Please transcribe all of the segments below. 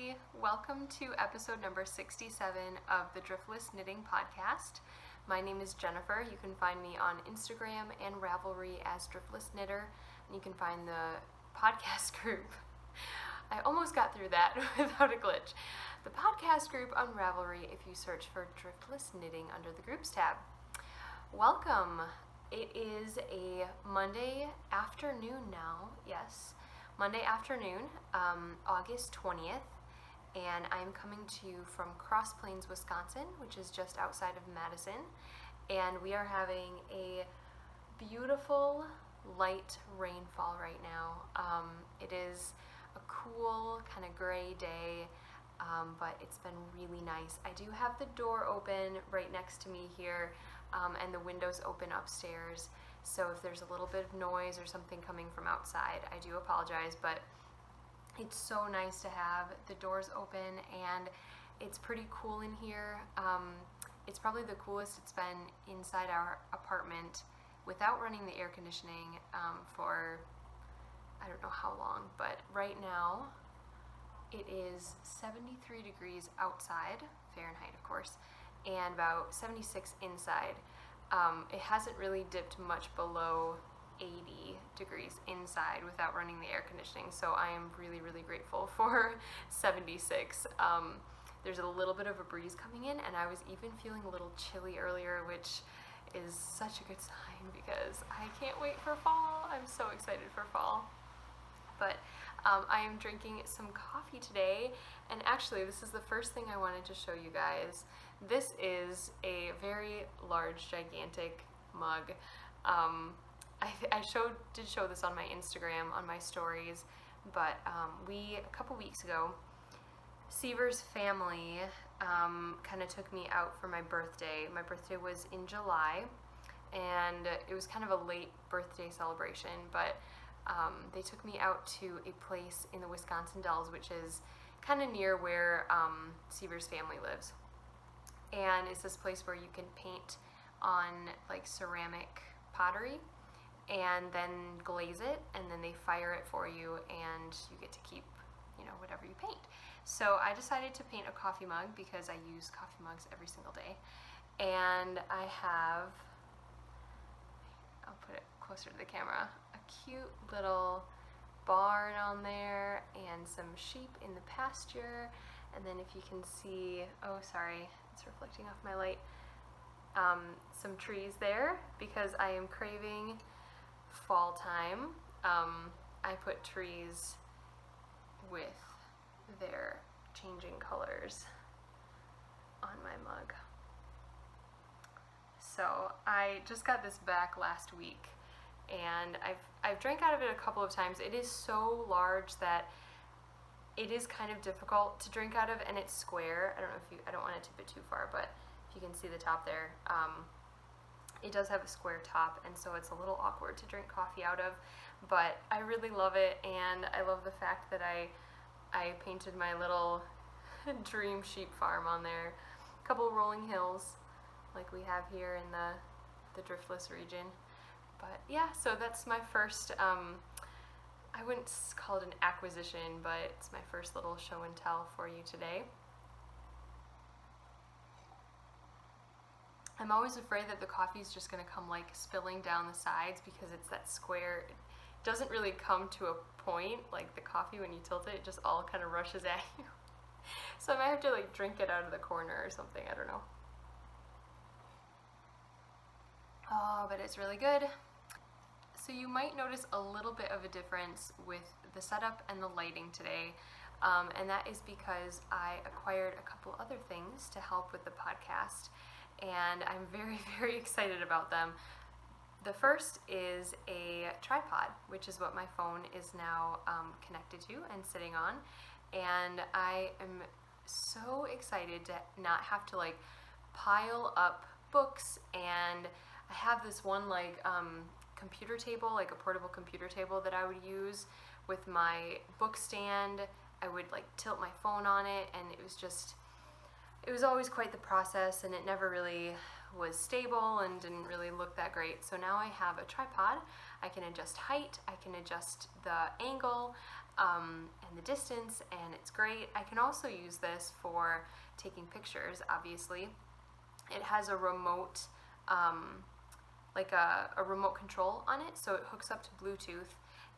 everybody. Welcome to episode number 67 of the Driftless Knitting podcast. My name is Jennifer. You can find me on Instagram and Ravelry as Driftless Knitter, and you can find the podcast group. I almost got through that without a glitch. The podcast group on Ravelry if you search for Driftless Knitting under the groups tab. Welcome. It is a Monday afternoon now, yes. Monday afternoon, August 20th, and I'm coming to you from Cross Plains, Wisconsin, which is just outside of Madison, and we are having a beautiful light rainfall right now. It is a cool kind of gray day, but it's been really nice. I do have the door open right next to me here, and the windows open upstairs. So if there's a little bit of noise or something coming from outside, I do apologize, but it's so nice to have the doors open and it's pretty cool in here. It's probably the coolest it's been inside our apartment without running the air conditioning for I don't know how long, but right now it is 73 degrees outside, Fahrenheit of course, and about 76 inside. It hasn't really dipped much below 80 degrees inside without running the air conditioning, so I am really, really grateful for 76. There's a little bit of a breeze coming in, and I was even feeling a little chilly earlier, which is such a good sign because I can't wait for fall. I'm so excited for fall. But I am drinking some coffee today, and actually this is the first thing I wanted to show you guys. This is a very large, gigantic mug. I did show this on my Instagram, on my stories, but a couple weeks ago, Seaver's family kind of took me out for my birthday. My birthday was in July, and it was kind of a late birthday celebration, but they took me out to a place in the Wisconsin Dells, which is kind of near where Seaver's family lives. And it's this place where you can paint on like ceramic pottery and then glaze it, and then they fire it for you and you get to keep, whatever you paint. So I decided to paint a coffee mug because I use coffee mugs every single day. And I have, I'll put it closer to the camera, a cute little barn on there and some sheep in the pasture. And then if you can see, oh sorry, it's reflecting off my light, some trees there because I am craving fall time. I put trees with their changing colors on my mug. So I just got this back last week, and I've drank out of it a couple of times. It is so large that it is kind of difficult to drink out of, and it's square. I don't want to tip it too far, but if you can see the top there, it does have a square top, and so it's a little awkward to drink coffee out of, but I really love it, and I love the fact that I painted my little dream sheep farm on there. A couple rolling hills like we have here in the Driftless region. But yeah, so that's my first, I wouldn't call it an acquisition, but it's my first little show and tell for you today. I'm always afraid that the coffee is just going to come like spilling down the sides because it's that square. It doesn't really come to a point, like the coffee when you tilt it, it just all kind of rushes at you. So I might have to like drink it out of the corner or something, I don't know. Oh, but it's really good. So you might notice a little bit of a difference with the setup and the lighting today, and that is because I acquired a couple other things to help with the podcast, and I'm very, very excited about them. The first is a tripod, which is what my phone is now connected to and sitting on, and I am so excited to not have to like pile up books, and I have this one like computer table, like a portable computer table that I would use with my book stand. I would like tilt my phone on it, and it was always quite the process, and it never really was stable and didn't really look that great. So now I have a tripod. I can adjust height, I can adjust the angle, and the distance, and it's great. I can also use this for taking pictures, obviously. It has a remote, like a remote control on it, so it hooks up to Bluetooth,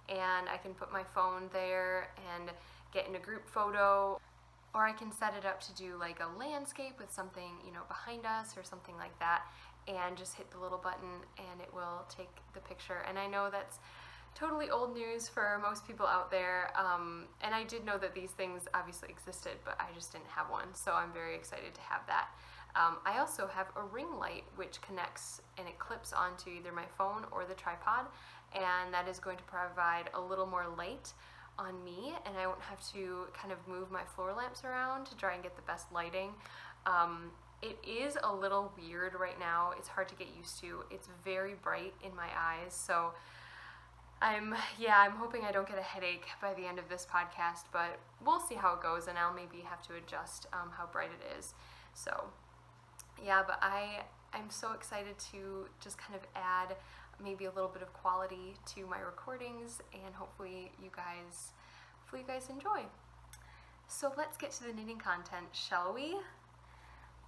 and I can put my phone there and get in a group photo, or I can set it up to do like a landscape with something, you know, behind us or something like that, and just hit the little button and it will take the picture. And I know that's totally old news for most people out there, and I did know that these things obviously existed, but I just didn't have one, so I'm very excited to have that. I also have a ring light which connects and it clips onto either my phone or the tripod, and that is going to provide a little more light on me, and I won't have to kind of move my floor lamps around to try and get the best lighting. It is a little weird right now. It's hard to get used to. It's very bright in my eyes, so I'm hoping I don't get a headache by the end of this podcast, but we'll see how it goes, and I'll maybe have to adjust how bright it is. So yeah, but I'm so excited to just kind of add maybe a little bit of quality to my recordings, and hopefully you guys enjoy. So let's get to the knitting content, shall we?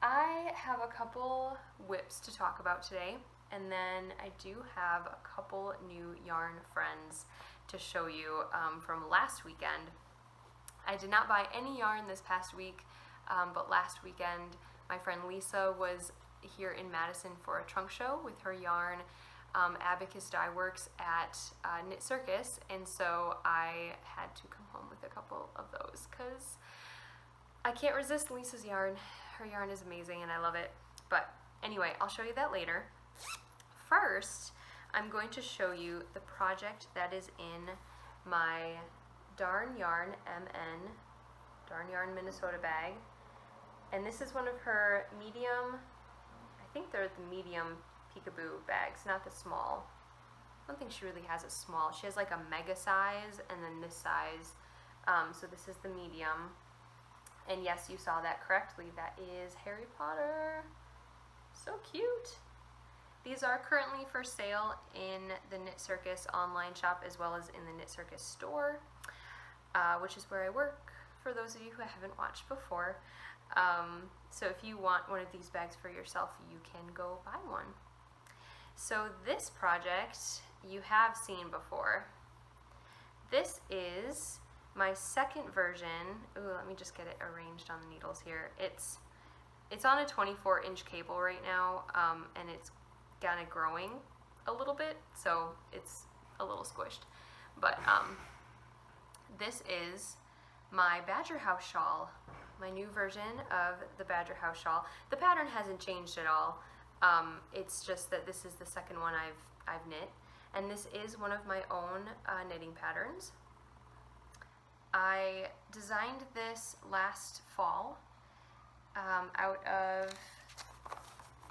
I have a couple whips to talk about today, and then I do have a couple new yarn friends to show you from last weekend. I did not buy any yarn this past week, but last weekend my friend Lisa was here in Madison for a trunk show with her yarn, Abacus Dye Works at Knit Circus, and so I had to come home with a couple of those because I can't resist Lisa's yarn. Her yarn is amazing and I love it. But anyway, I'll show you that later. First, I'm going to show you the project that is in my Darn Yarn MN, Darn Yarn Minnesota bag. And this is one of her medium, I think they're the medium peekaboo bags, not the small. I don't think she really has a small. She has like a mega size and then this size. So this is the medium. And yes, you saw that correctly. That is Harry Potter. So cute. These are currently for sale in the Knit Circus online shop as well as in the Knit Circus store, which is where I work, for those of you who haven't watched before. So if you want one of these bags for yourself, you can go buy one. So this project you have seen before. This is my second version. Ooh, let me just get it arranged on the needles here. It's on a 24-inch cable right now, and it's kind of growing a little bit, so it's a little squished. But this is my Badger House shawl, my new version of the Badger House shawl. The pattern hasn't changed at all. It's just that this is the second one I've knit, and this is one of my own knitting patterns. I designed this last fall out of,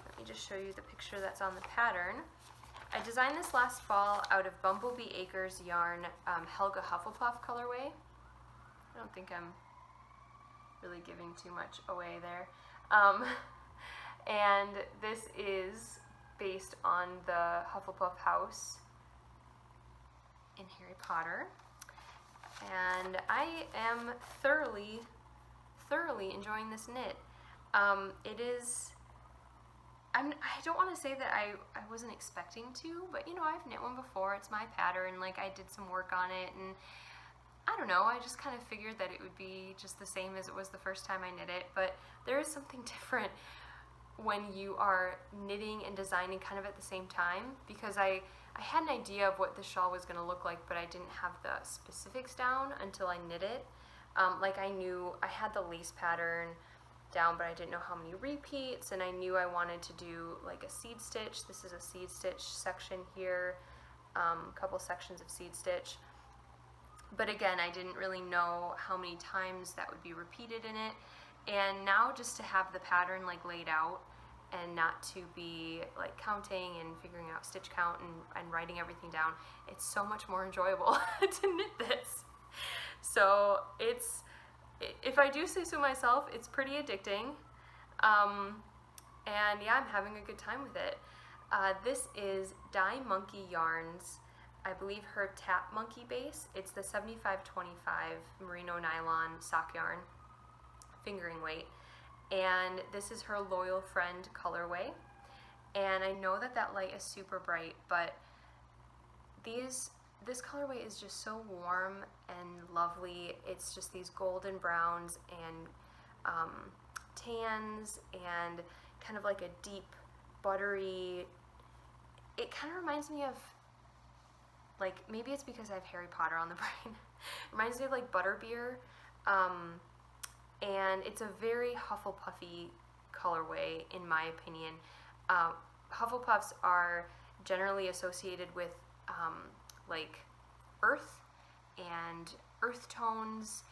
let me just show you the picture that's on the pattern. I designed this last fall out of Bumblebee Acres yarn, Helga Hufflepuff colorway. I don't think I'm really giving too much away there. And this is based on the Hufflepuff house in Harry Potter. And I am thoroughly enjoying this knit. It is, I don't want to say that I wasn't expecting to, but you know, I've knit one before. It's my pattern. Like, I did some work on it, and I don't know, I just kind of figured that it would be just the same as it was the first time I knit it. But there is something different when you are knitting and designing kind of at the same time, because I had an idea of what the shawl was going to look like, but I didn't have the specifics down until I knit it. Like, I knew I had the lace pattern down, but I didn't know how many repeats, and I knew I wanted to do like a seed stitch. This is a seed stitch section here, a couple sections of seed stitch. But again, I didn't really know how many times that would be repeated in it. And now just to have the pattern like laid out and not to be like counting and figuring out stitch count and writing everything down, it's so much more enjoyable to knit this. So it's, if I do say so myself, it's pretty addicting. And yeah, I'm having a good time with it. This is Dye Monkey Yarns I believe her Tap Monkey base. It's the 7525 merino nylon sock yarn, fingering weight. And this is her Loyal Friend colorway. And I know that that light is super bright, but this colorway is just so warm and lovely. It's just these golden browns and tans and kind of like a deep buttery, it kind of reminds me of, like, maybe it's because I have Harry Potter on the brain. It reminds me of like butterbeer, and it's a very Hufflepuffy colorway in my opinion. Hufflepuffs are generally associated with like earth and earth tones,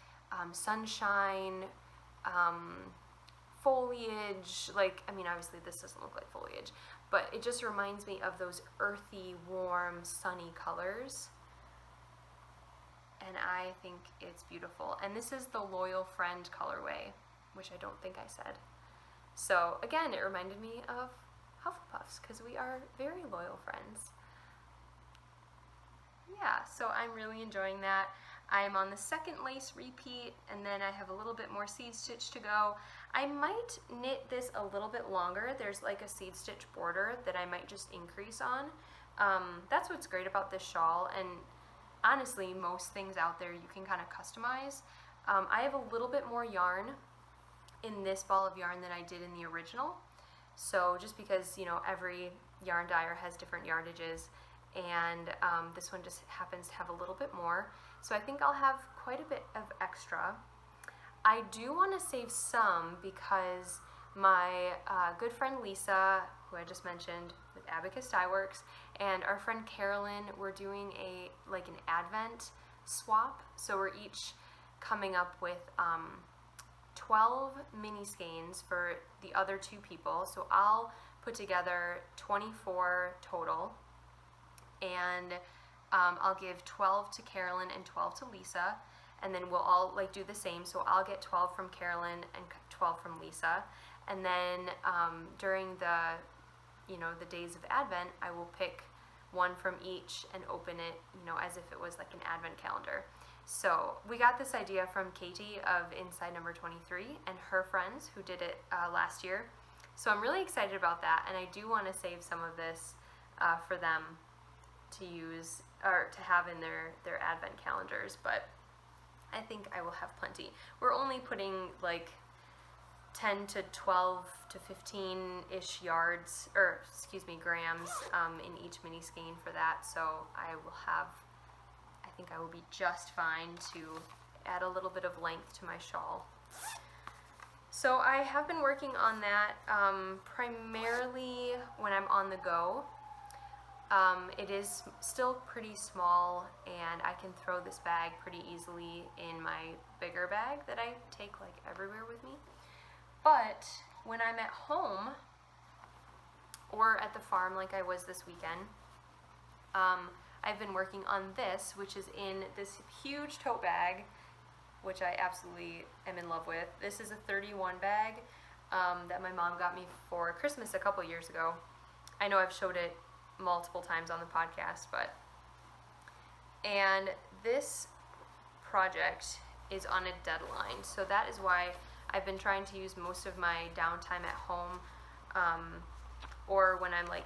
sunshine, foliage. Like, I mean, obviously this doesn't look like foliage, but it just reminds me of those earthy, warm, sunny colors. And I think it's beautiful. And this is the Loyal Friend colorway, which I don't think I said. So again, it reminded me of Hufflepuffs because we are very loyal friends. Yeah, so I'm really enjoying that. I'm on the second lace repeat, and then I have a little bit more seed stitch to go. I might knit this a little bit longer. There's like a seed stitch border that I might just increase on. That's what's great about this shawl, and honestly, most things out there you can kind of customize. I have a little bit more yarn in this ball of yarn than I did in the original. So just because, you know, every yarn dyer has different yardages, and this one just happens to have a little bit more. So I think I'll have quite a bit of extra. I do want to save some because my good friend Lisa, who I just mentioned with Abacus Dye Works, and our friend Carolyn, we're doing an Advent swap. So we're each coming up with 12 mini skeins for the other two people. So I'll put together 24 total, and I'll give 12 to Carolyn and 12 to Lisa, and then we'll all like do the same. So I'll get 12 from Carolyn and 12 from Lisa, and then during the the days of Advent, I will pick one from each and open it, as if it was like an Advent calendar. So we got this idea from Katie of Inside Number 23 and her friends who did it last year. So I'm really excited about that, and I do want to save some of this for them to use or to have in their Advent calendars, but I think I will have plenty. We're only putting like 10 to 12 to 15-ish yards, or excuse me, grams in each mini skein for that. So I think I will be just fine to add a little bit of length to my shawl. So I have been working on that primarily when I'm on the go. It is still pretty small, and I can throw this bag pretty easily in my bigger bag that I take like everywhere with me. But when I'm at home or at the farm like I was this weekend, I've been working on this, which is in this huge tote bag, which I absolutely am in love with. This is a 31 bag that my mom got me for Christmas a couple years ago. I know I've showed it multiple times on the podcast, and this project is on a deadline, so that is why I've been trying to use most of my downtime at home, or when I'm like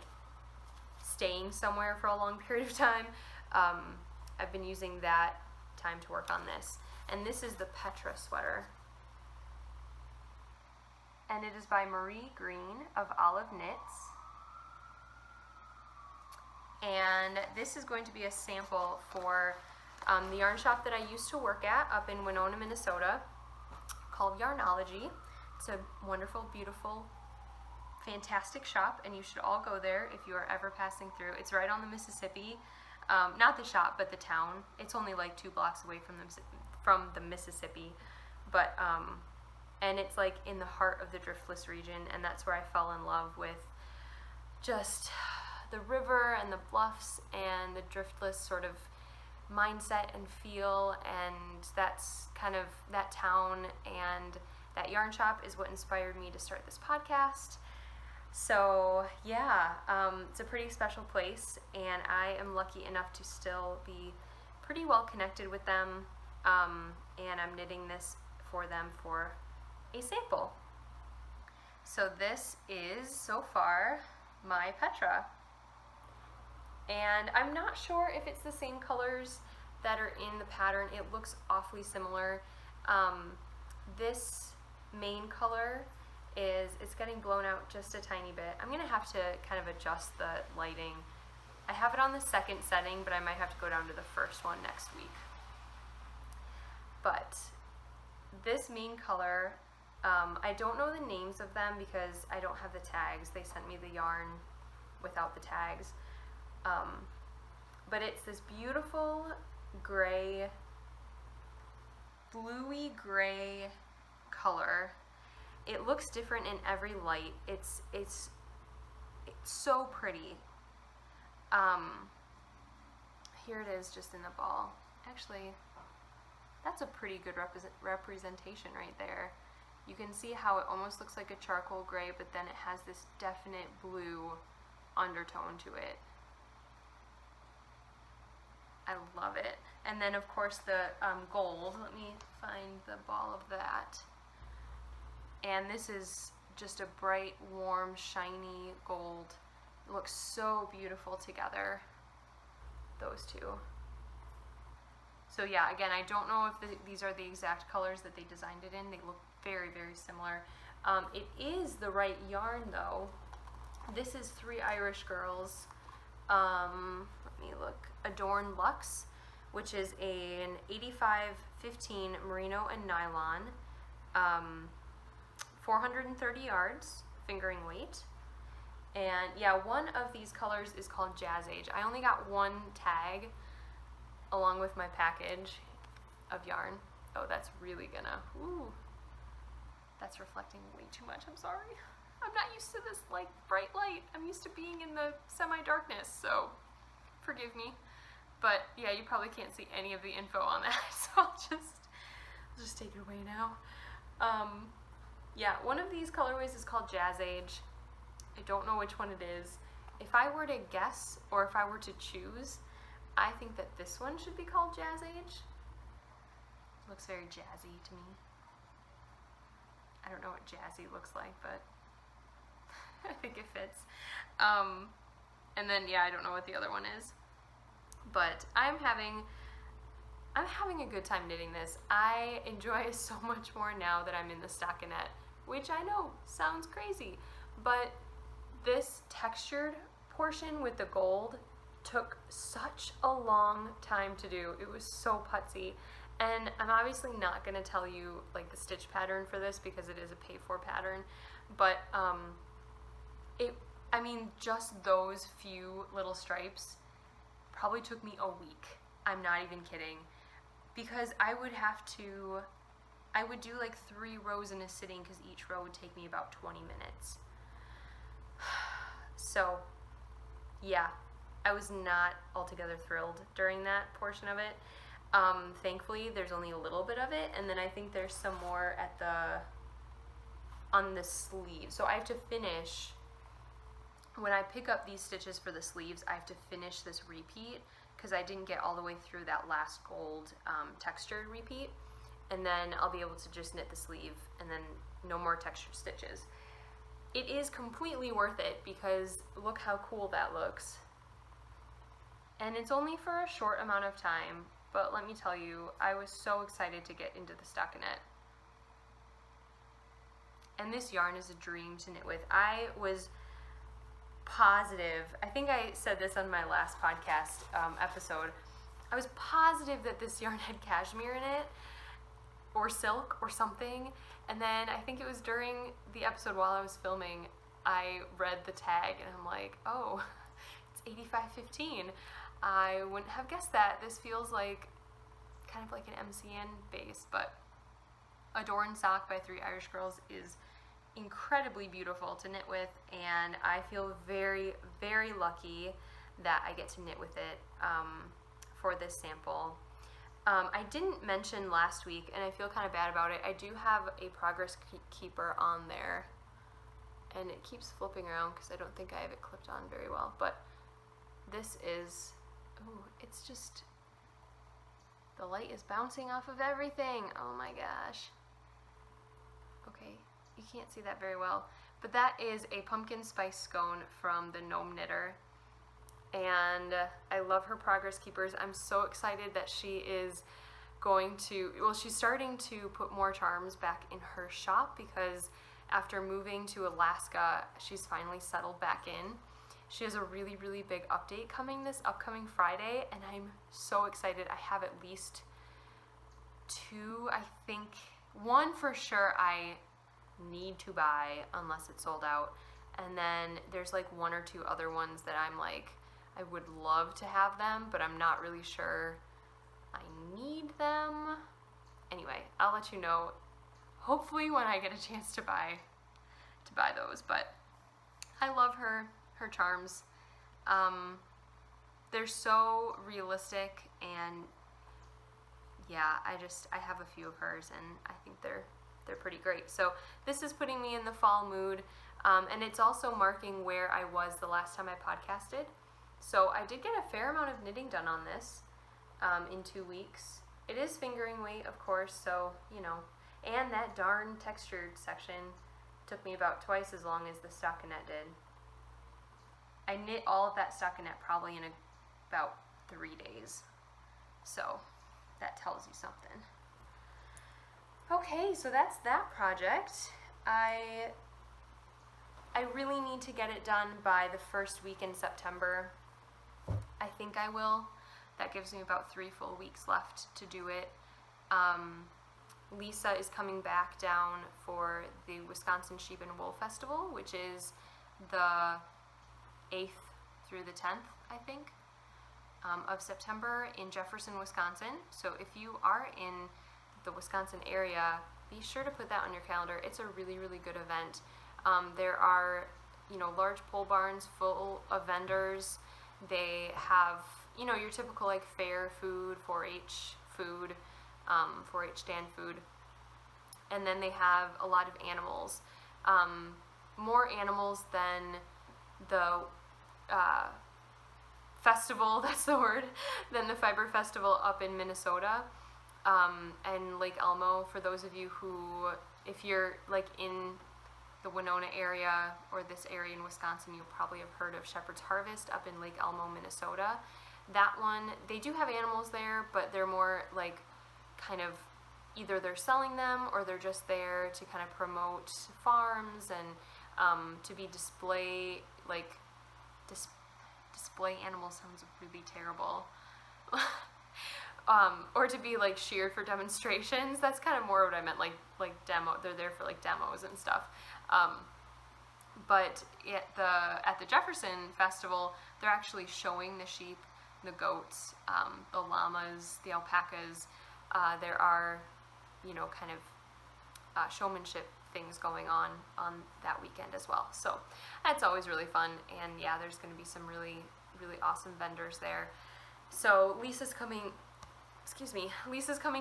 staying somewhere for a long period of time. I've been using that time to work on this, and this is the Petra sweater, and it is by Marie Green of Olive Knits. And this is going to be a sample for the yarn shop that I used to work at up in Winona, Minnesota, called Yarnology. It's a wonderful, beautiful, fantastic shop, and you should all go there if you are ever passing through. It's right on the Mississippi. Not the shop, but the town. It's only like 2 blocks away from the Mississippi, but and it's like in the heart of the Driftless region, and that's where I fell in love with just the river and the bluffs and the Driftless sort of mindset and feel, and that's kind of that town and that yarn shop is what inspired me to start this podcast. So yeah, it's a pretty special place, and I am lucky enough to still be pretty well connected with them, and I'm knitting this for them for a sample. So this is, so far, my Petra. And I'm not sure if it's the same colors that are in the pattern. It looks awfully similar. This main color it's getting blown out just a tiny bit. I'm gonna have to kind of adjust the lighting. I have it on the second setting, but I might have to go down to the first one next week. But this main color, I don't know the names of them because I don't have the tags. They sent me the yarn without the tags. But it's this beautiful gray, bluey gray color. It looks different in every light. It's so pretty. Here it is just in the ball. Actually, that's a pretty good representation right there. You can see how it almost looks like a charcoal gray, but then it has this definite blue undertone to it. I love it. And then of course the gold. Let me find the ball of that. And this is just a bright, warm, shiny gold. It looks so beautiful together, those two. So yeah, again, I don't know if these are the exact colors that they designed it in. They look very, very similar. It is the right yarn though. This is Three Irish Girls. Let me look. Adorn Luxe, which is an 85-15 merino and nylon. 430 yards, fingering weight. And yeah, one of these colors is called Jazz Age. I only got one tag along with my package of yarn. Oh, that's really gonna, ooh, that's reflecting way too much, I'm sorry. I'm not used to this like bright light. I'm used to being in the semi-darkness, so forgive me. But yeah, you probably can't see any of the info on that, so I'll just take it away now. Yeah, one of these colorways is called Jazz Age. I don't know which one it is. If I were to guess, or if I were to choose, I think that this one should be called Jazz Age. It looks very jazzy to me. I don't know what jazzy looks like, but I think it fits. And then yeah, I don't know what the other one is. But I'm having a good time knitting this. I enjoy it so much more now that I'm in the stockinette, which I know sounds crazy, but this textured portion with the gold took such a long time to do. It was so putsy, and I'm obviously not going to tell you like the stitch pattern for this because it is a pay-for pattern, but I mean, just those few little stripes probably took me a week. I'm not even kidding. Because I would do like 3 rows in a sitting because each row would take me about 20 minutes. So yeah, I was not altogether thrilled during that portion of it. Thankfully there's only a little bit of it, and then I think there's some more on the sleeve. So I have to finish, when I pick up these stitches for the sleeves, I have to finish this repeat because I didn't get all the way through that last gold textured repeat, and then I'll be able to just knit the sleeve and then no more textured stitches. It is completely worth it because look how cool that looks. And it's only for a short amount of time, but let me tell you, I was so excited to get into the stockinette. And this yarn is a dream to knit with. I was positive, I think I said this on my last podcast episode, I was positive that this yarn had cashmere in it, or silk, or something, and then I think it was during the episode while I was filming, I read the tag, and I'm like, oh, it's 85-15. I wouldn't have guessed that. This feels like, kind of like an MCN base, but Adorn Sock by Three Irish Girls is incredibly beautiful to knit with, and I feel very, very lucky that I get to knit with it for this sample. I didn't mention last week, and I feel kind of bad about it. I do have a progress keeper on there. and it keeps flipping around because I don't think I have it clipped on very well, but this is, oh, it's just, the light is bouncing off of everything. Oh my gosh. Okay, you can't see that very well, but that is a pumpkin spice scone from the Gnome Knitter, and I love her progress keepers. I'm so excited that she is going to, well, she's starting to put more charms back in her shop because after moving to Alaska, she's finally settled back in. She has a really, really big update coming this upcoming Friday, and I'm so excited. I have at least 2, I think. 1 for sure I need to buy unless it's sold out, and then there's like 1 or 2 other ones that I'm like, I would love to have them, but I'm not really sure I need them. Anyway, I'll let you know hopefully when I get a chance to buy those, but I love her charms. They're so realistic, and yeah, I have a few of hers, and I think they're pretty great. So this is putting me in the fall mood, and it's also marking where I was the last time I podcasted. So I did get a fair amount of knitting done on this in 2 weeks. It is fingering weight, of course, so, you know, and that darn textured section took me about twice as long as the stockinette did. I knit all of that stockinette probably in about 3 days. So that tells you something. Okay, so that's that project. I really need to get it done by the first week in September. I think I will. That gives me about 3 full weeks left to do it. Lisa is coming back down for the Wisconsin Sheep and Wool Festival, which is the 8th through the 10th, I think, of September in Jefferson, Wisconsin. So if you are in the Wisconsin area, be sure to put that on your calendar. It's a really, really good event. There are, you know, large pole barns full of vendors. They have, you know, your typical like fair food, 4-H food, 4-H stand food, and then they have a lot of animals, more animals than the festival, that's the word, than the Fiber Festival up in Minnesota, and Lake Elmo. For those of you who, if you're like in the Winona area or this area in Wisconsin, you probably have heard of Shepherd's Harvest up in Lake Elmo, Minnesota. That one, they do have animals there, but they're more like kind of either they're selling them or they're just there to kind of promote farms and to be display, like display animals sounds really terrible. Or to be like sheared for demonstrations. That's kind of more what I meant, like demo. They're there for like demos and stuff. But at the Jefferson Festival, they're actually showing the sheep, the goats, the llamas, the alpacas. There are, you know, kind of showmanship things going on that weekend as well. So that's always really fun. And yeah, there's going to be some really, really awesome vendors there. So Lisa's coming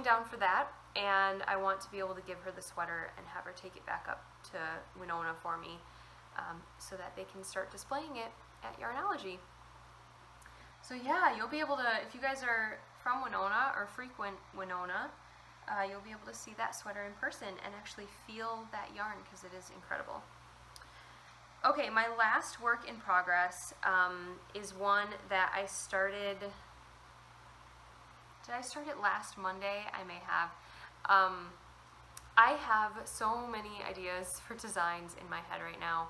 down for that, and I want to be able to give her the sweater and have her take it back up to Winona for me, so that they can start displaying it at Yarnology. So yeah, you'll be able to, if you guys are from Winona or frequent Winona, you'll be able to see that sweater in person and actually feel that yarn, because it is incredible. Okay, my last work in progress is one that I started. Did I start it last Monday? I may have. I have so many ideas for designs in my head right now,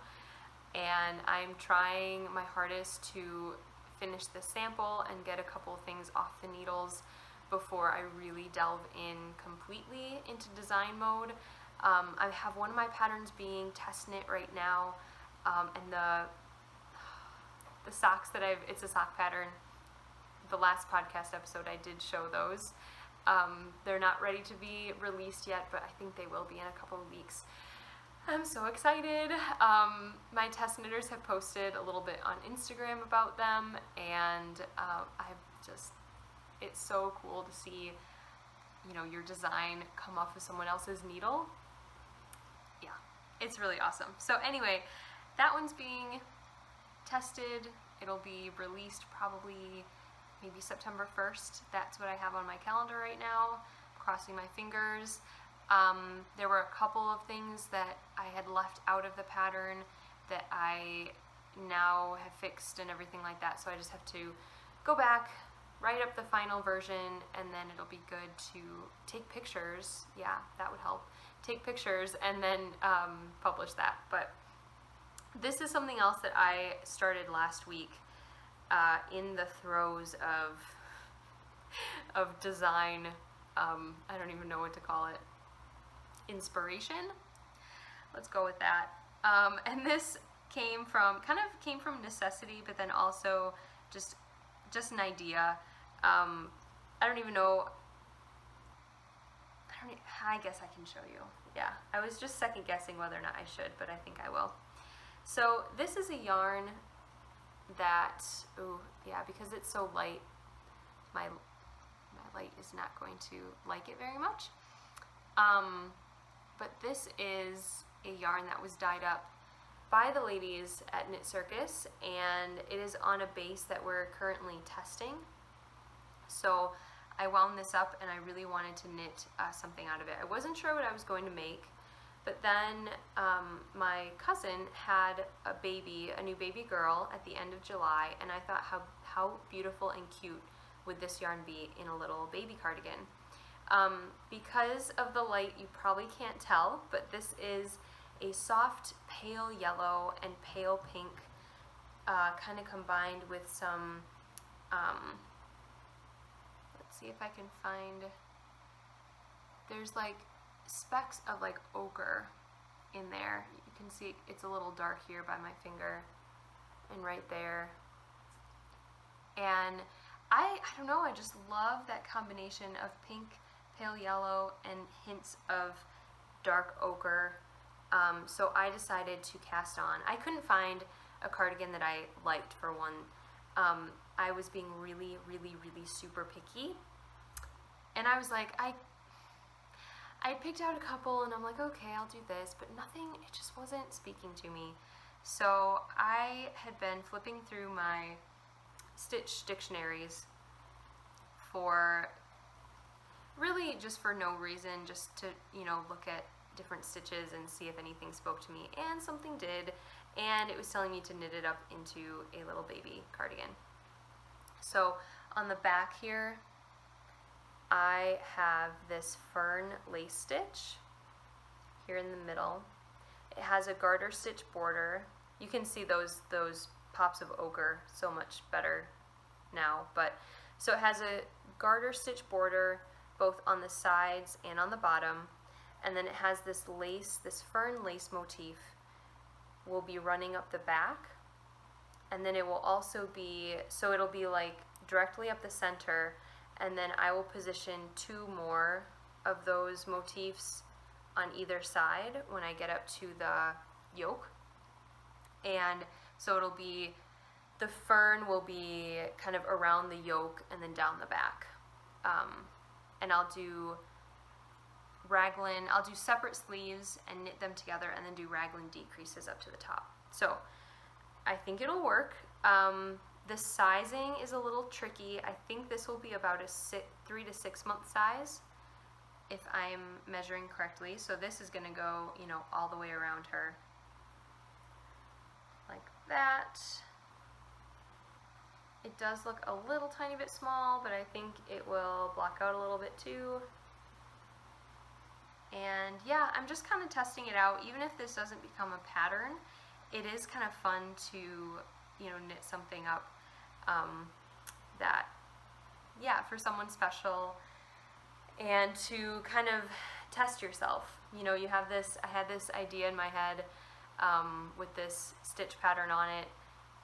and I'm trying my hardest to finish the sample and get a couple things off the needles before I really delve in completely into design mode. I have one of my patterns being test knit right now, and the socks that it's a sock pattern. The last podcast episode I did show those. They're not ready to be released yet, but I think they will be in a couple of weeks. I'm so excited. My test knitters have posted a little bit on Instagram about them, and it's so cool to see, you know, your design come off of someone else's needle. Yeah, it's really awesome. So anyway, that one's being tested. It'll be released probably maybe September 1st. That's what I have on my calendar right now, crossing my fingers. There were a couple of things that I had left out of the pattern that I now have fixed and everything like that, so I just have to go back, write up the final version, and then it'll be good to take pictures. Yeah, that would help. Take pictures and then publish that. But this is something else that I started last week in the throes of design. I don't even know what to call it. Inspiration? Let's go with that. And this came from necessity, but then also just an idea. I don't even know. I guess I can show you. Yeah, I was just second guessing whether or not I should, but I think I will. So this is a yarn that, oh yeah, because it's so light, my light is not going to like it very much. But this is a yarn that was dyed up by the ladies at Knit Circus, and it is on a base that we're currently testing. So I wound this up and I really wanted to knit something out of it. I wasn't sure what I was going to make, but then my cousin had a new baby girl at the end of July, and I thought how beautiful and cute would this yarn be in a little baby cardigan. Because of the light, you probably can't tell, but this is a soft pale yellow and pale pink, kind of combined with some, let's see if I can find, there's like specks of like ochre in there. You can see it's a little dark here by my finger and right there. And I don't know, I just love that combination of pink, pale yellow, and hints of dark ochre. So I decided to cast on. I couldn't find a cardigan that I liked, for one. I was being really, really, really super picky. And I was like, I picked out a couple and I'm like, okay, I'll do this, but nothing, it just wasn't speaking to me. So I had been flipping through my stitch dictionaries for really just for no reason, just to, you know, look at different stitches and see if anything spoke to me, and something did, and it was telling me to knit it up into a little baby cardigan. So on the back here, I have this fern lace stitch here in the middle. It has a garter stitch border. You can see those pops of ochre so much better now, but so it has a garter stitch border both on the sides and on the bottom, and then it has this lace, this fern lace motif will be running up the back, and then it will also be, so it'll be like directly up the center, and then I will position two more of those motifs on either side when I get up to the yoke. And so it'll be, the fern will be kind of around the yoke and then down the back. And I'll do raglan, I'll do separate sleeves and knit them together, and then do raglan decreases up to the top. So I think it'll work. The sizing is a little tricky. I think this will be about a 3 to 6 month size if I'm measuring correctly. So this is going to go, you know, all the way around her like that. It does look a little tiny bit small, but I think it will block out a little bit too. And yeah, I'm just kind of testing it out. Even if this doesn't become a pattern, it is kind of fun to, you know, knit something up that, yeah, for someone special, and to kind of test yourself. You know, you have this, I had this idea in my head with this stitch pattern on it,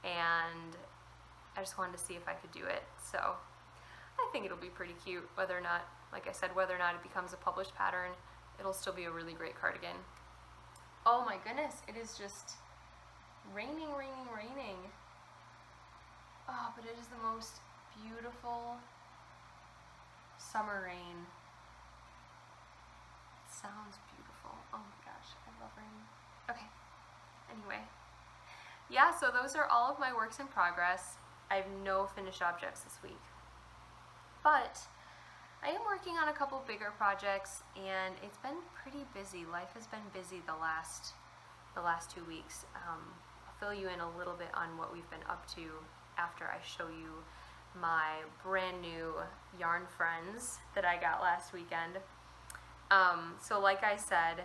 and I just wanted to see if I could do it. So I think it'll be pretty cute. Whether or not, like I said, whether or not it becomes a published pattern, it'll still be a really great cardigan. Oh my goodness, it is just raining, raining, raining. Oh, but it is the most beautiful summer rain. It sounds beautiful. Oh my gosh, I love rain. Okay, anyway, yeah, so those are all of my works in progress. I have no finished objects this week. But I am working on a couple bigger projects, and it's been pretty busy. Life has been busy the last 2 weeks. I'll fill you in a little bit on what we've been up to after I show you my brand new yarn friends that I got last weekend. So like I said,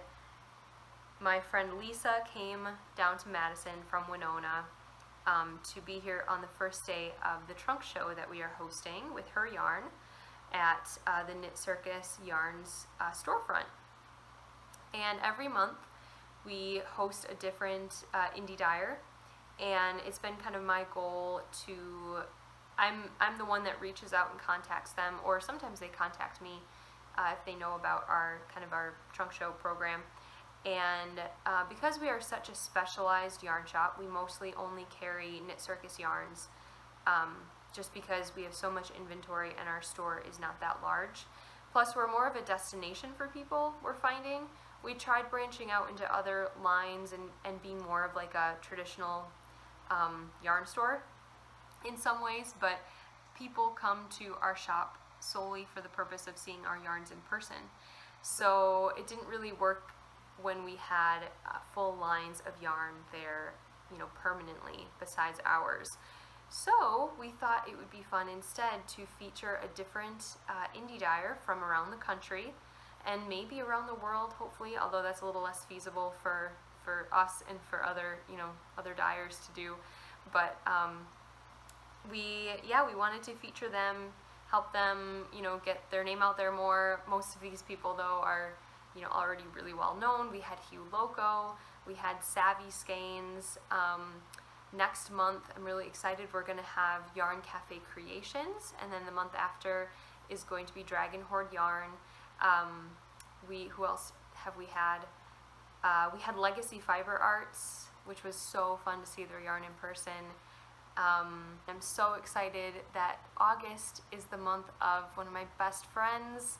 my friend Lisa came down to Madison from Winona to be here on the first day of the trunk show that we are hosting with her yarn at the Knit Circus Yarns storefront. And every month we host a different indie dyer, and it's been kind of my goal to, I'm the one that reaches out and contacts them, or sometimes they contact me if they know about our trunk show program. And because we are such a specialized yarn shop, we mostly only carry Knit Circus yarns, just because we have so much inventory and our store is not that large. Plus, we're more of a destination for people, we're finding. We tried branching out into other lines and being more of like a traditional yarn store in some ways, but people come to our shop solely for the purpose of seeing our yarns in person. So it didn't really work when we had full lines of yarn there, permanently besides ours. So we thought it would be fun instead to feature a different indie dyer from around the country, and maybe around the world, hopefully, although that's a little less feasible for us and for other dyers to do. But we wanted to feature them, help them, get their name out there more. Most of these people, though, are already really well known. We had Hugh Loco, we had Savvy Skeins. Next month, I'm really excited, we're going to have Yarn Cafe Creations, and then the month after is going to be Dragon Horde Yarn. Who else have we had? We had Legacy Fiber Arts, which was so fun to see their yarn in person. I'm so excited that August is the month of one of my best friends'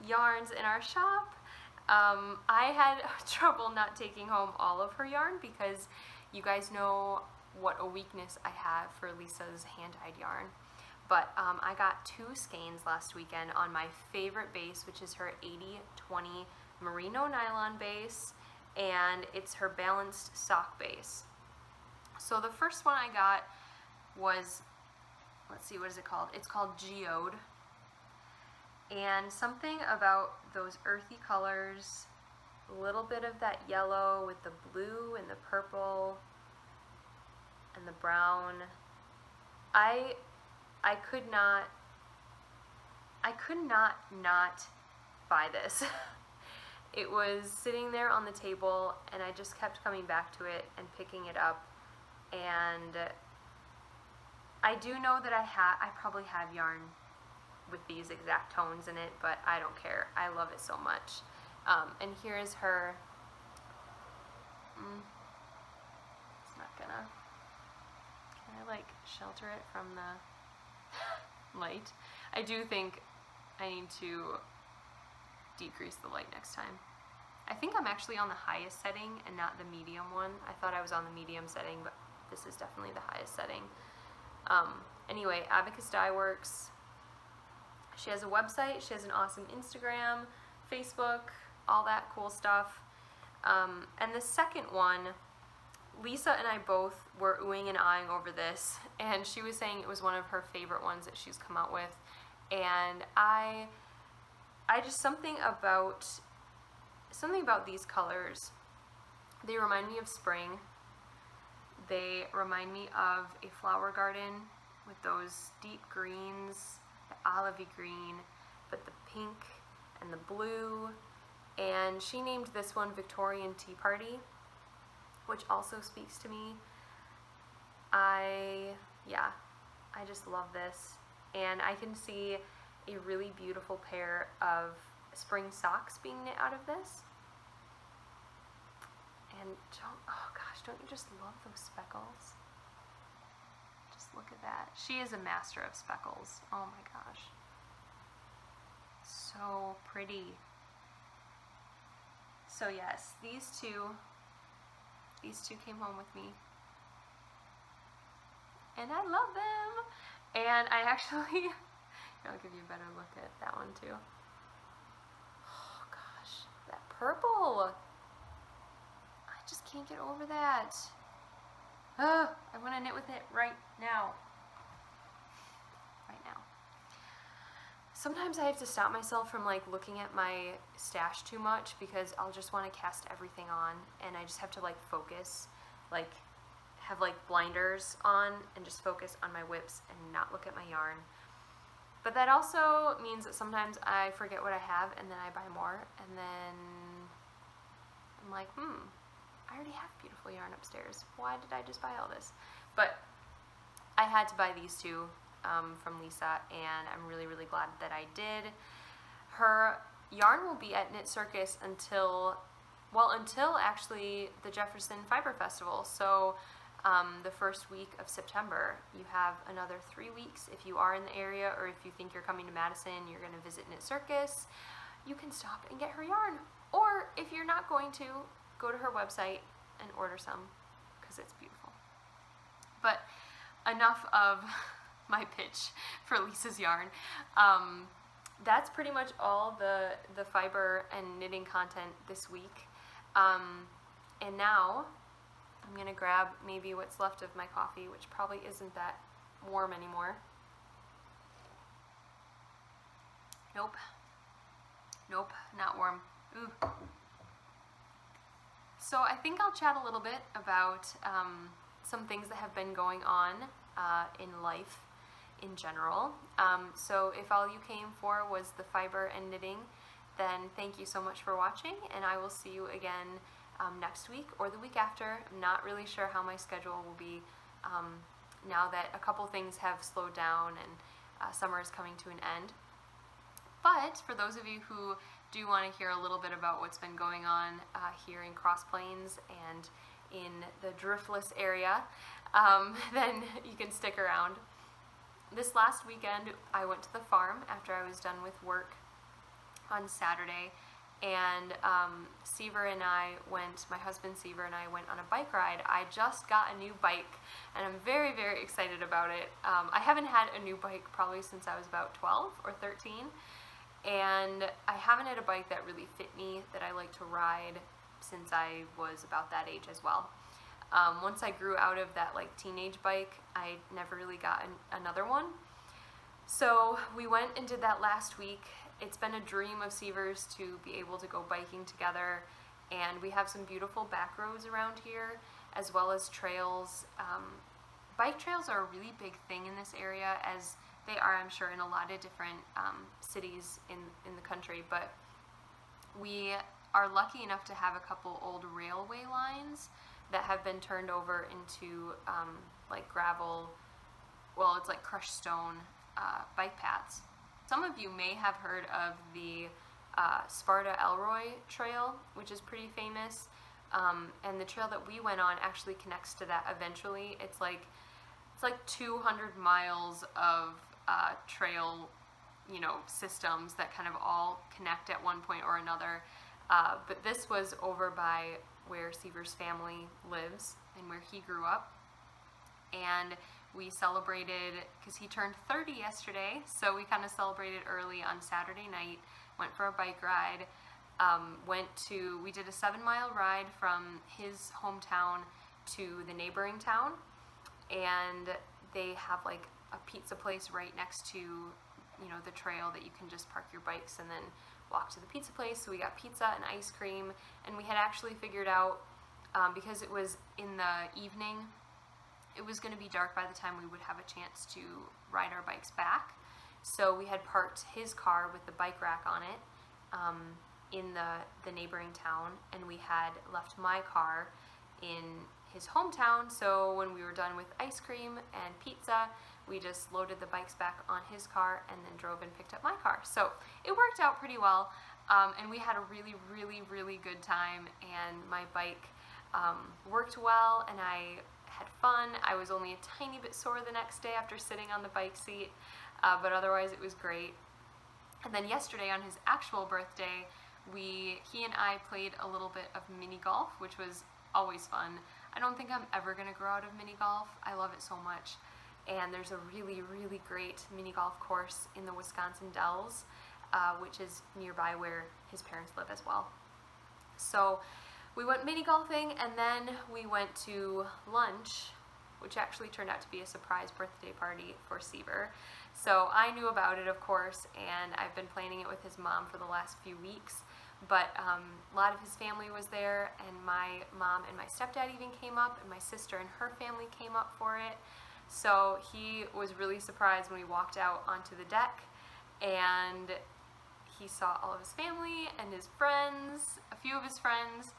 yarns in our shop. I had trouble not taking home all of her yarn because you guys know what a weakness I have for Lisa's hand-dyed yarn. But I got 2 skeins last weekend on my favorite base, which is her 80/20 merino nylon base, and it's her balanced sock base. So the first one I got was, let's see, what is it called? It's called Geode. And something about those earthy colors, a little bit of that yellow with the blue and the purple and the brown. I could not buy this. It was sitting there on the table and I just kept coming back to it and picking it up, and I do know that I probably have yarn with these exact tones in it, but I don't care. I love it so much. And here is her, it's not gonna, can I like shelter it from the light? I do think I need to decrease the light next time. I think I'm actually on the highest setting and not the medium one. I thought I was on the medium setting, but this is definitely the highest setting. Anyway, Abacus Dye Works. She has a website, she has an awesome Instagram, Facebook, all that cool stuff. And the second one, Lisa and I both were oohing and ahhing over this, and she was saying it was one of her favorite ones that she's come out with. And I just, something about these colors, they remind me of spring. They remind me of a flower garden with those deep greens, the olivey green, but the pink and the blue. And she named this one Victorian Tea Party, which also speaks to me. I just love this. And I can see a really beautiful pair of spring socks being knit out of this. And oh gosh, don't you just love those speckles? Just look at that. She is a master of speckles. Oh my gosh. So pretty. So yes, these two came home with me. and I love them. And I actually, I'll give you a better look at that one too. Oh gosh, that purple. I just can't get over that. I want to knit with it right now. Right now. Sometimes I have to stop myself from like looking at my stash too much because I'll just want to cast everything on, and I just have to like focus, like have like blinders on and just focus on my whips and not look at my yarn. But that also means that sometimes I forget what I have and then I buy more, and then I'm like, I already have beautiful yarn upstairs. Why did I just buy all this? But I had to buy these two from Lisa, and I'm really, really glad that I did. Her yarn will be at Knit Circus until actually the Jefferson Fiber Festival. So the first week of September. You have another 3 weeks. If you are in the area, or if you think you're coming to Madison, you're going to visit Knit Circus, you can stop and get her yarn. Or if you're not going to, go to her website and order some, because it's beautiful. But enough of my pitch for Lisa's yarn. That's pretty much all the fiber and knitting content this week. And now I'm going to grab maybe what's left of my coffee, which probably isn't that warm anymore. Nope, not warm. Ooh. So I think I'll chat a little bit about some things that have been going on in life in general. So if all you came for was the fiber and knitting, then thank you so much for watching, and I will see you again next week or the week after. I'm not really sure how my schedule will be now that a couple things have slowed down and summer is coming to an end. But for those of you who do want to hear a little bit about what's been going on here in Cross Plains and in the Driftless area, then you can stick around. This last weekend I went to the farm after I was done with work on Saturday, and my husband Seaver and I went on a bike ride. I just got a new bike, and I'm very, very excited about it. I haven't had a new bike probably since I was about 12 or 13, and I haven't had a bike that really fit me, that I like to ride, since I was about that age as well. Once I grew out of that like teenage bike, I never really got another one. So we went and did that last week. It's been a dream of Seaver's to be able to go biking together, and we have some beautiful back roads around here, as well as trails. Bike trails are a really big thing in this area, as they are, I'm sure, in a lot of different cities in the country, but we are lucky enough to have a couple old railway lines that have been turned over into like gravel, well, it's like crushed stone bike paths. Some of you may have heard of the Sparta Elroy Trail, which is pretty famous, and the trail that we went on actually connects to that eventually. It's like 200 miles of trail, systems that kind of all connect at one point or another. But this was over by where Seaver's family lives and where he grew up. And we celebrated, because he turned 30 yesterday, so we kind of celebrated early on Saturday night, went for a bike ride, we did a 7-mile ride from his hometown to the neighboring town, and they have like a pizza place right next to, the trail that you can just park your bikes and then walk to the pizza place. So we got pizza and ice cream, and we had actually figured out, because it was in the evening, it was going to be dark by the time we would have a chance to ride our bikes back. So we had parked his car with the bike rack on it in the neighboring town, and we had left my car in his hometown. So when we were done with ice cream and pizza, we just loaded the bikes back on his car and then drove and picked up my car. So it worked out pretty well, and we had a really, really, really good time, and my bike worked well, and I had fun. I was only a tiny bit sore the next day after sitting on the bike seat, but otherwise it was great. And then yesterday, on his actual birthday, he and I played a little bit of mini golf, which was always fun. I don't think I'm ever going to grow out of mini golf. I love it so much. and there's a really, really great mini golf course in the Wisconsin Dells, which is nearby where his parents live as well. So we went mini golfing, and then we went to lunch, which actually turned out to be a surprise birthday party for Seaver. So I knew about it, of course, and I've been planning it with his mom for the last few weeks. But a lot of his family was there, and my mom and my stepdad even came up, and my sister and her family came up for it. So he was really surprised when we walked out onto the deck, and he saw all of his family and his friends, a few of his friends.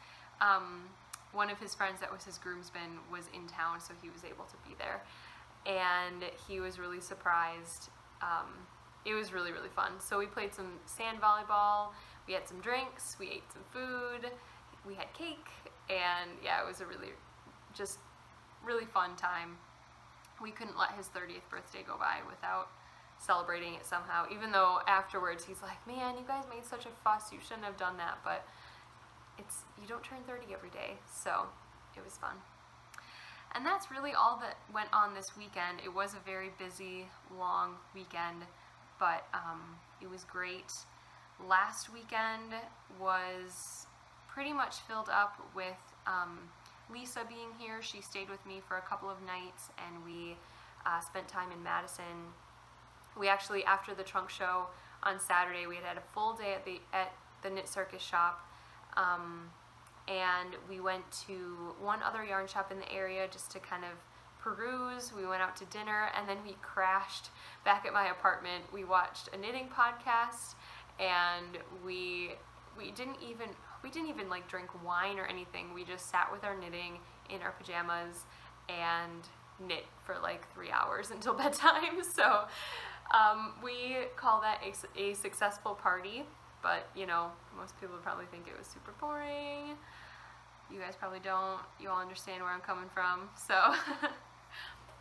One of his friends that was his groomsman was in town, so he was able to be there. And he was really surprised. It was really, really fun. So we played some sand volleyball, we had some drinks, we ate some food, we had cake, and yeah, it was a really fun time. We couldn't let his 30th birthday go by without celebrating it somehow, even though afterwards he's like, man, you guys made such a fuss, you shouldn't have done that, but you don't turn 30 every day, so it was fun. And that's really all that went on this weekend. It was a very busy, long weekend, but it was great. Last weekend was pretty much filled up with Lisa being here. She stayed with me for a couple of nights, and we spent time in Madison. We actually, after the trunk show on Saturday, we had a full day at the Knit Circus shop, and we went to one other yarn shop in the area just to kind of peruse. We went out to dinner, and then we crashed back at my apartment. We watched a knitting podcast, and we didn't even like drink wine or anything. We just sat with our knitting in our pajamas and knit for like 3 hours until bedtime. So we call that a successful party, but you know, most people probably think it was super boring. You guys probably don't. You all understand where I'm coming from. So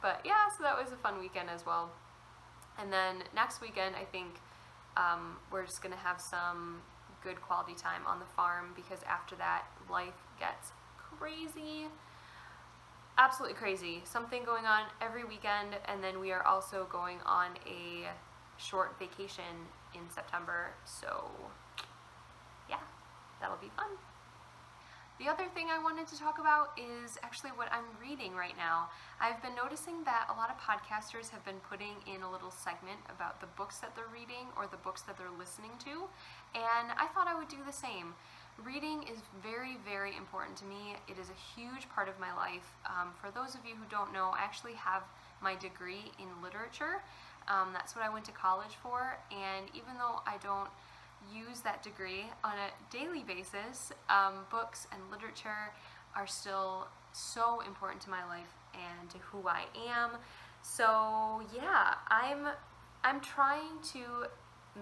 but yeah, so that was a fun weekend as well. And then next weekend, I think we're just gonna have some good quality time on the farm, because after that, life gets crazy. Absolutely crazy. Something going on every weekend, and then we are also going on a short vacation in September, so yeah, that'll be fun. The other thing I wanted to talk about is actually what I'm reading right now. I've been noticing that a lot of podcasters have been putting in a little segment about the books that they're reading or the books that they're listening to, and I thought I would do the same. Reading is very, very important to me. It is a huge part of my life. For those of you who don't know, I actually have my degree in literature. That's what I went to college for, and even though I don't use that degree on a daily basis, books and literature are still so important to my life and to who I am. So yeah, I'm trying to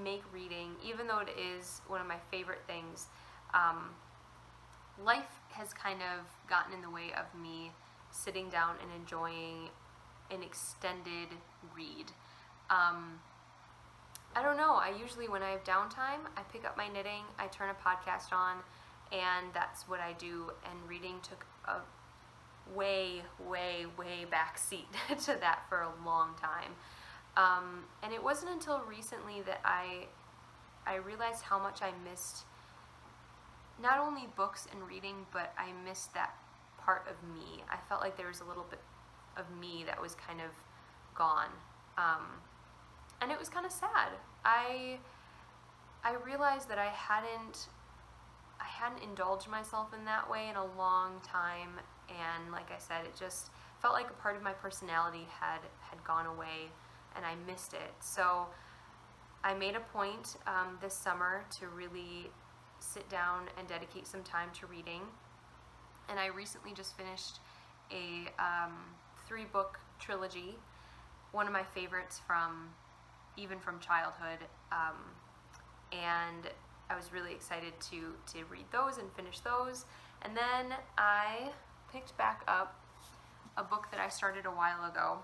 make reading, even though it is one of my favorite things. Life has kind of gotten in the way of me sitting down and enjoying an extended read. I don't know, I usually, when I have downtime, I pick up my knitting, I turn a podcast on, and that's what I do, and reading took a way, way, way back seat to that for a long time. And it wasn't until recently that I realized how much I missed not only books and reading, but I missed that part of me. I felt like there was a little bit of me that was kind of gone. And it was kind of sad. I realized that I hadn't indulged myself in that way in a long time, and like I said, it just felt like a part of my personality had gone away, and I missed it. So I made a point this summer to really sit down and dedicate some time to reading, and I recently just finished a 3-book trilogy, one of my favorites from childhood, and I was really excited to read those and finish those. And then I picked back up a book that I started a while ago,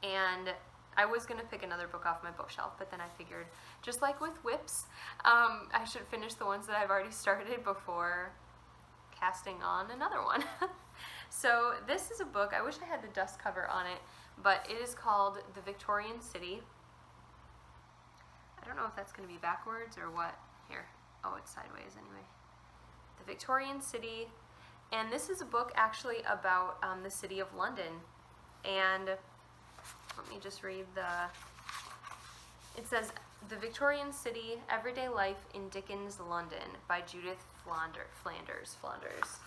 and I was going to pick another book off my bookshelf, but then I figured, just like with whips, I should finish the ones that I've already started before casting on another one. So this is a book, I wish I had the dust cover on it, but it is called The Victorian City. I don't know if that's going to be backwards or what. Here. Oh, it's sideways anyway. The Victorian City. And this is a book actually about the city of London. And let me just read it says, The Victorian City, Everyday Life in Dickens' London by Judith Flanders.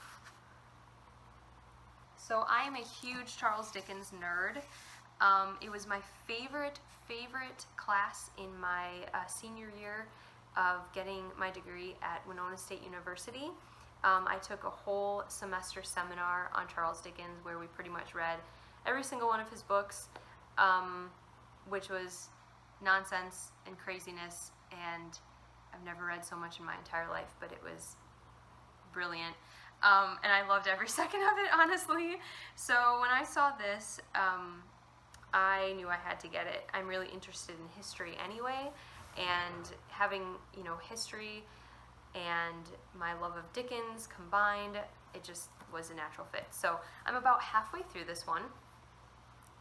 So I am a huge Charles Dickens nerd. It was my favorite class in my senior year of getting my degree at Winona State University. I took a whole semester seminar on Charles Dickens where we pretty much read every single one of his books, which was nonsense and craziness, and I've never read so much in my entire life, but it was brilliant. And I loved every second of it, honestly. So when I saw this, I knew I had to get it. I'm really interested in history anyway, and having, history and my love of Dickens combined, it just was a natural fit. So I'm about halfway through this one,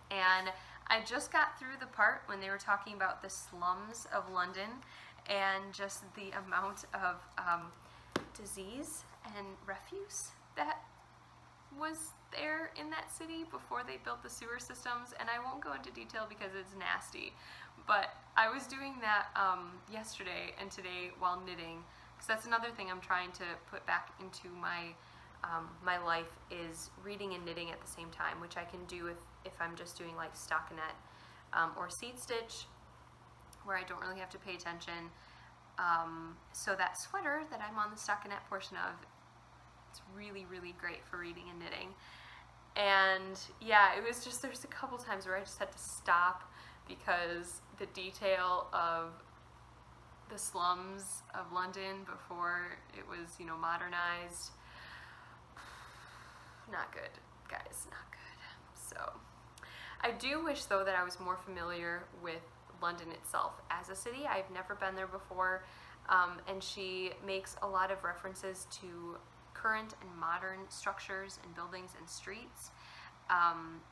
and I just got through the part when they were talking about the slums of London and just the amount of disease and refuse that was there in that city before they built the sewer systems, and I won't go into detail because it's nasty, but I was doing that yesterday and today while knitting, because that's another thing I'm trying to put back into my my life, is reading and knitting at the same time, which I can do if I'm just doing like stockinette or seed stitch, where I don't really have to pay attention. So that sweater that I'm on the stockinette portion of, it's really great for reading and knitting. And yeah, it was just, there's a couple times where I just had to stop because the detail of the slums of London before it was, modernized, not good, guys, not good. So I do wish though that I was more familiar with London itself as a city. I've never been there before, and she makes a lot of references to current and modern structures and buildings and streets.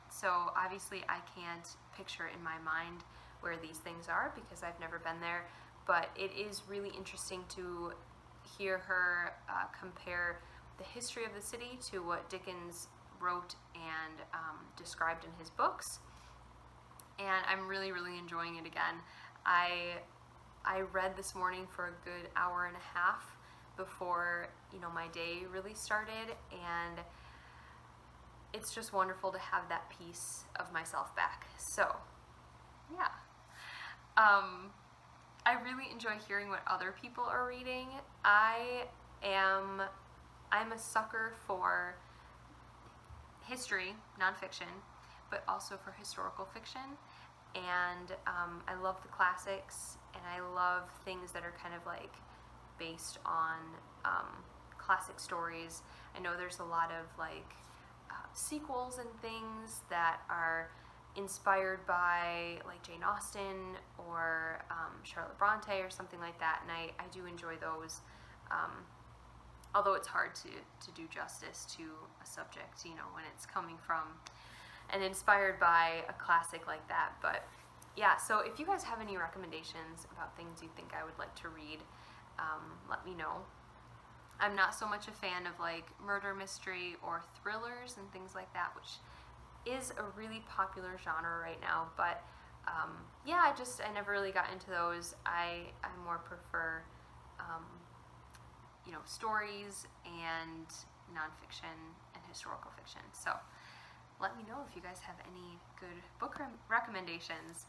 So obviously I can't picture in my mind where these things are because I've never been there, but it is really interesting to hear her compare the history of the city to what Dickens wrote and described in his books. And I'm really enjoying it again. I read this morning for a good hour and a half before my day really started, and it's just wonderful to have that piece of myself back. So yeah, I really enjoy hearing what other people are reading. I'm a sucker for history, nonfiction, but also for historical fiction. And I love the classics, and I love things that are kind of like based on classic stories. I know there's a lot of like sequels and things that are inspired by like Jane Austen or Charlotte Bronte or something like that, and I do enjoy those, although it's hard to do justice to a subject, when it's coming from and inspired by a classic like that. But yeah, so if you guys have any recommendations about things you think I would like to read, let me know. I'm not so much a fan of like murder mystery or thrillers and things like that, which is a really popular genre right now, but yeah, I never really got into those. I more prefer stories and nonfiction and historical fiction. So let me know if you guys have any good book recommendations.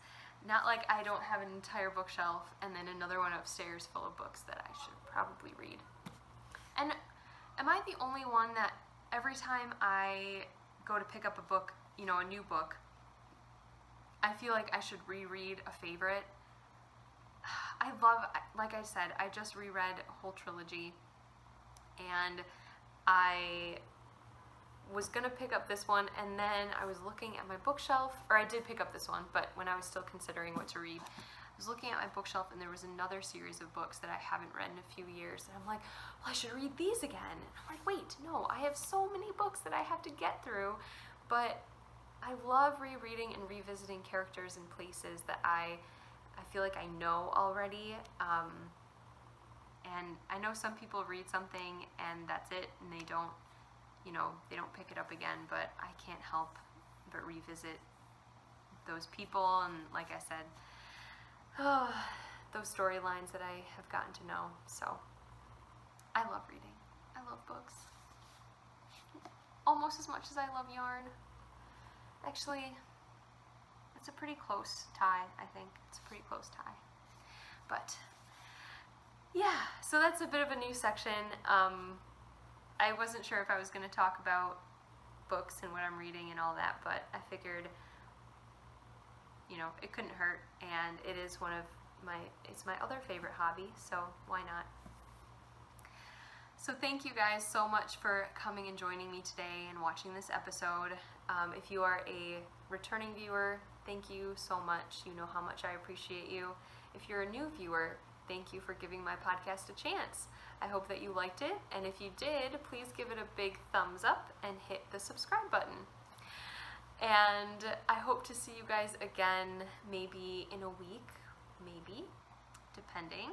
Not like I don't have an entire bookshelf and then another one upstairs full of books that I should probably read. And am I the only one that every time I go to pick up a book, a new book, I feel like I should reread a favorite? Like I said, I just reread a whole trilogy, and I was gonna pick up this one, and then I was looking at my bookshelf, or I did pick up this one, but when I was still considering what to read, I was looking at my bookshelf and there was another series of books that I haven't read in a few years, and I'm like, well, I should read these again. And I'm like, wait, no, I have so many books that I have to get through, but I love rereading and revisiting characters and places that I feel like I know already. And I know some people read something and that's it, and they don't, they don't pick it up again, but I can't help but revisit those people and, like I said, those storylines that I have gotten to know. So I love reading. I love books. Almost as much as I love yarn. Actually, it's a pretty close tie, I think. It's a pretty close tie. But yeah, so that's a bit of a new section. I wasn't sure if I was going to talk about books and what I'm reading and all that, but I figured, it couldn't hurt, and it is it's my other favorite hobby, so why not? So thank you guys so much for coming and joining me today and watching this episode. If you are a returning viewer, thank you so much. You know how much I appreciate you. If you're a new viewer, thank you for giving my podcast a chance. I hope that you liked it, and if you did, please give it a big thumbs up and hit the subscribe button. And I hope to see you guys again, maybe in a week, maybe, depending.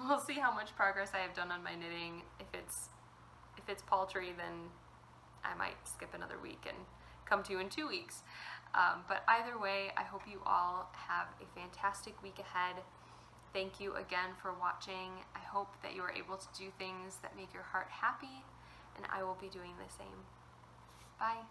We'll see how much progress I have done on my knitting. If it's paltry, then I might skip another week and come to you in 2 weeks. But either way, I hope you all have a fantastic week ahead. Thank you again for watching. I hope that you are able to do things that make your heart happy, and I will be doing the same. Bye.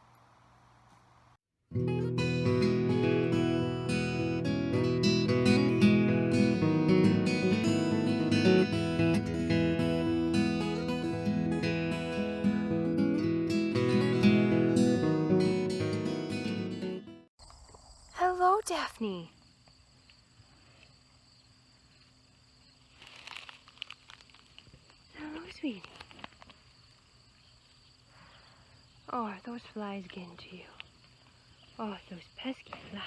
Hello, Daphne. Hello, sweetie. Oh, are those flies getting to you? Oh, those pesky flies.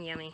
Yummy.